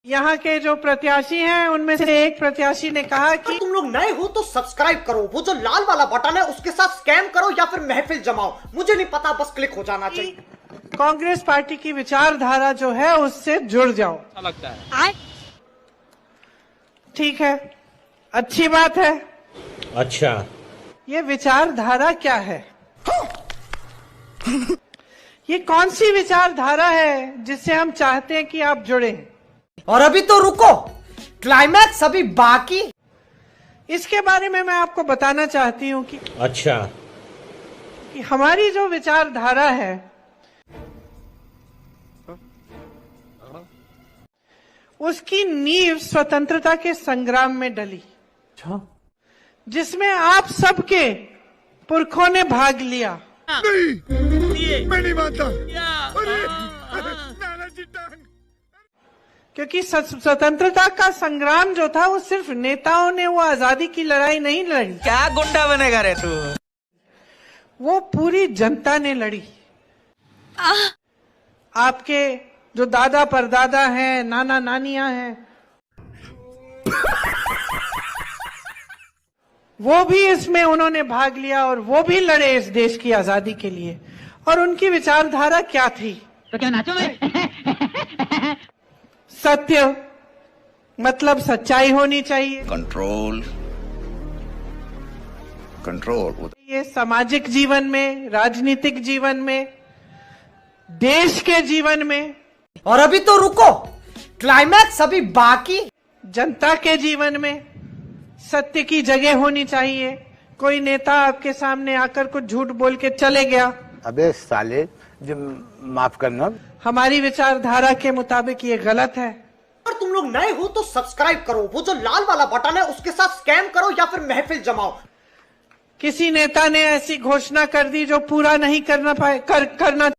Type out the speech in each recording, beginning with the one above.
यहाँ के जो प्रत्याशी हैं उनमें से एक प्रत्याशी ने कहा कि तुम लोग नए हो तो सब्सक्राइब करो, वो जो लाल वाला बटन है उसके साथ स्कैम करो या फिर महफिल जमाओ, मुझे नहीं पता, बस क्लिक हो जाना चाहिए। कांग्रेस पार्टी की विचारधारा जो है उससे जुड़ जाओ। लगता है ठीक है, अच्छी बात है। अच्छा, ये विचारधारा क्या है? ये कौन सी विचारधारा है जिससे हम चाहते हैं कि आप जुड़ें? और अभी तो रुको, क्लाइमैक्स अभी बाकी। इसके बारे में मैं आपको बताना चाहती हूँ कि अच्छा, हमारी जो विचारधारा है उसकी नींव स्वतंत्रता के संग्राम में डली, जिसमें आप सबके पुरखों ने भाग लिया। नहीं, मैं नहीं मानता। क्योंकि स्वतंत्रता का संग्राम जो था वो सिर्फ नेताओं ने, वो आजादी की लड़ाई नहीं लड़ी। क्या गुंडा बनेगा रे तू? वो पूरी जनता ने लड़ी। आपके जो दादा परदादा हैं, नाना नानियां हैं, वो भी इसमें उन्होंने भाग लिया और वो भी लड़े इस देश की आजादी के लिए। और उनकी विचारधारा क्या थी? तो क्या नाचो मैं? सत्य, मतलब सच्चाई होनी चाहिए। कंट्रोल ये सामाजिक जीवन में, राजनीतिक जीवन में, देश के जीवन में, और अभी तो रुको, क्लाइमैक्स अभी बाकी। जनता के जीवन में सत्य की जगह होनी चाहिए। कोई नेता आपके सामने आकर कुछ झूठ बोल के चले गया, अबे साले, जो माफ करना, हमारी विचारधारा के मुताबिक ये गलत है। अगर तुम लोग नए हो तो सब्सक्राइब करो, वो जो लाल वाला बटन है उसके साथ स्कैम करो या फिर महफिल जमाओ। किसी नेता ने ऐसी घोषणा कर दी जो पूरा नहीं करना करना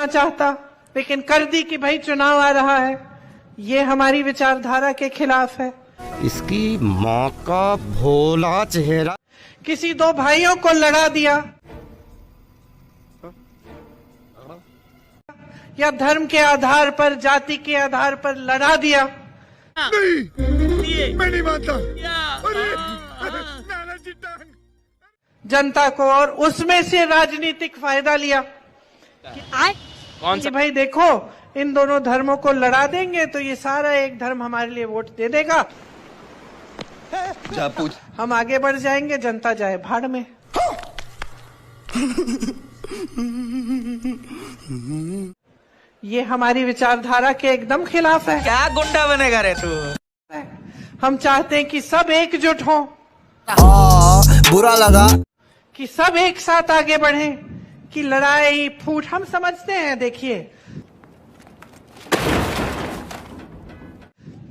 चाहता, लेकिन कर दी कि भाई चुनाव आ रहा है। ये हमारी विचारधारा के खिलाफ है। इसकी माँ का भोला चेहरा। किसी दो भाइयों को लड़ा दिया या धर्म के आधार पर, जाति के आधार पर लड़ा दिया। नहीं, मैं नहीं मानता। जनता को, और उसमें से राजनीतिक फायदा लिया। कौन सा? भाई देखो, इन दोनों धर्मों को लड़ा देंगे तो ये सारा एक धर्म हमारे लिए वोट दे देगा, जा पूछ। हम आगे बढ़ जाएंगे, जनता जाए भाड़ में। ये हमारी विचारधारा के एकदम खिलाफ है। क्या गुंडा बनेगा रे तू? हम चाहते हैं कि सब एकजुट हों, बुरा लगा कि सब एक साथ आगे बढ़ें, कि लड़ाई फूट, हम समझते हैं, देखिए,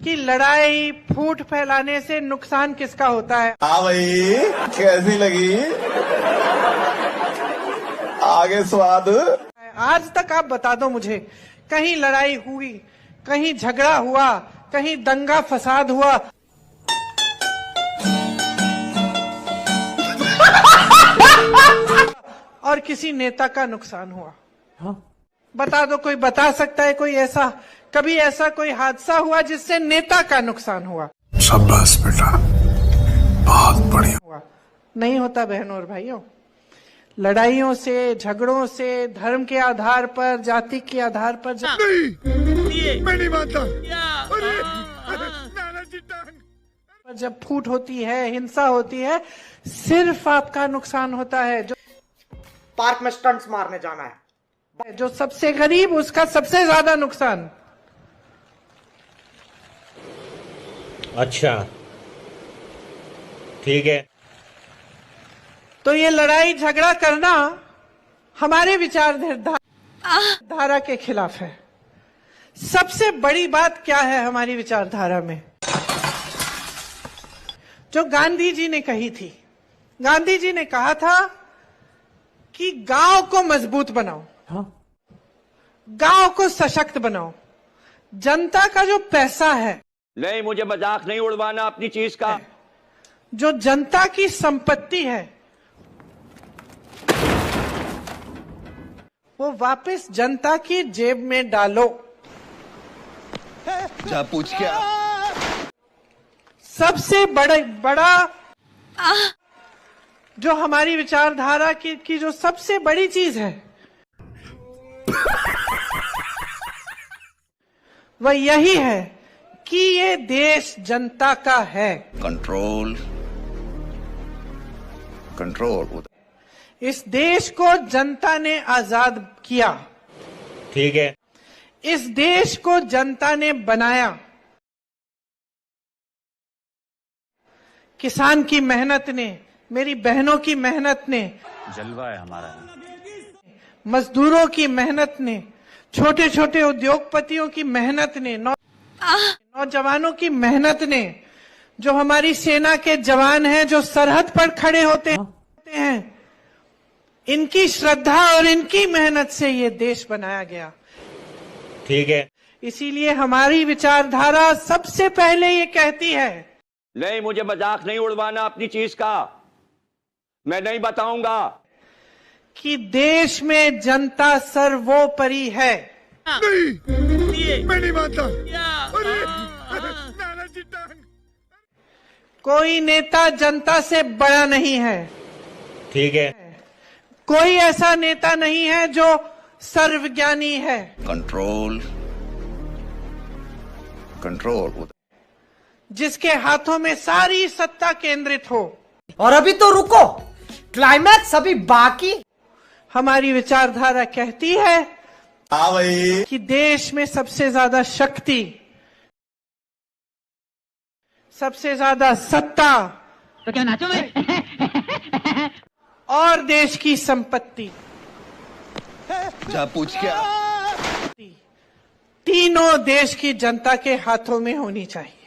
कि लड़ाई फूट फैलाने से नुकसान किसका होता है? हाँ भाई, कैसी लगी? आगे स्वाद। आज तक आप बता दो मुझे, कहीं लड़ाई हुई, कहीं झगड़ा हुआ, कहीं दंगा फसाद हुआ, और किसी नेता का नुकसान हुआ? बता दो, कोई बता सकता है? कोई ऐसा, कभी ऐसा कोई हादसा हुआ जिससे नेता का नुकसान हुआ? शाबाश बेटा, बहुत बढ़िया। हुआ नहीं होता बहनों और भाइयों। लड़ाइयों से, झगड़ों से, धर्म के आधार पर, जाति के आधार पर नहीं, मैं नहीं मानता। जब फूट होती है, हिंसा होती है, सिर्फ आपका नुकसान होता है। जो पार्क में स्टंट्स मारने जाना है, जो सबसे गरीब, उसका सबसे ज्यादा नुकसान। अच्छा, ठीक है। तो ये लड़ाई झगड़ा करना हमारे विचारधारा के खिलाफ है। सबसे बड़ी बात क्या है हमारी विचारधारा में, जो गांधी जी ने कही थी? गांधी जी ने कहा था कि गांव को मजबूत बनाओ, गांव को सशक्त बनाओ। जनता का जो पैसा है, नहीं, मुझे मजाक नहीं उड़वाना अपनी चीज का, जो जनता की संपत्ति है, वो वापस जनता की जेब में डालो। जा पूछ क्या सबसे बड़ा जो हमारी विचारधारा की जो सबसे बड़ी चीज है वह यही है कि ये देश जनता का है। कंट्रोल कंट्रोल इस देश को जनता ने आजाद किया। ठीक है। इस देश को जनता ने बनाया। किसान की मेहनत ने, मेरी बहनों की मेहनत ने, जलवा है हमारा। मजदूरों की मेहनत ने, छोटे छोटे उद्योगपतियों की मेहनत ने, नौजवानों की मेहनत ने, जो हमारी सेना के जवान हैं जो सरहद पर खड़े होते हैं, इनकी श्रद्धा और इनकी मेहनत से ये देश बनाया गया। ठीक है। इसीलिए हमारी विचारधारा सबसे पहले ये कहती है, नहीं, मुझे मजाक नहीं उड़वाना अपनी चीज का, मैं नहीं बताऊंगा कि देश में जनता सर्वोपरि है। नहीं मैं नहीं मानता। अरे नाना जी टांग। कोई नेता जनता से बड़ा नहीं है। ठीक है। कोई ऐसा नेता नहीं है जो सर्वज्ञानी है। कंट्रोल कंट्रोल जिसके हाथों में सारी सत्ता केंद्रित हो। और अभी तो रुको, क्लाइमैक्स अभी बाकी। हमारी विचारधारा कहती है हाँ भाई। कि देश में सबसे ज्यादा शक्ति, सबसे ज्यादा सत्ता तो क्या नाचो मैं? और देश की संपत्ति, जा पूछ क्या तीनों देश की जनता के हाथों में होनी चाहिए।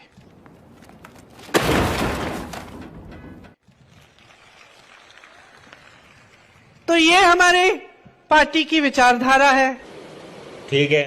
तो ये हमारे पार्टी की विचारधारा है। ठीक है।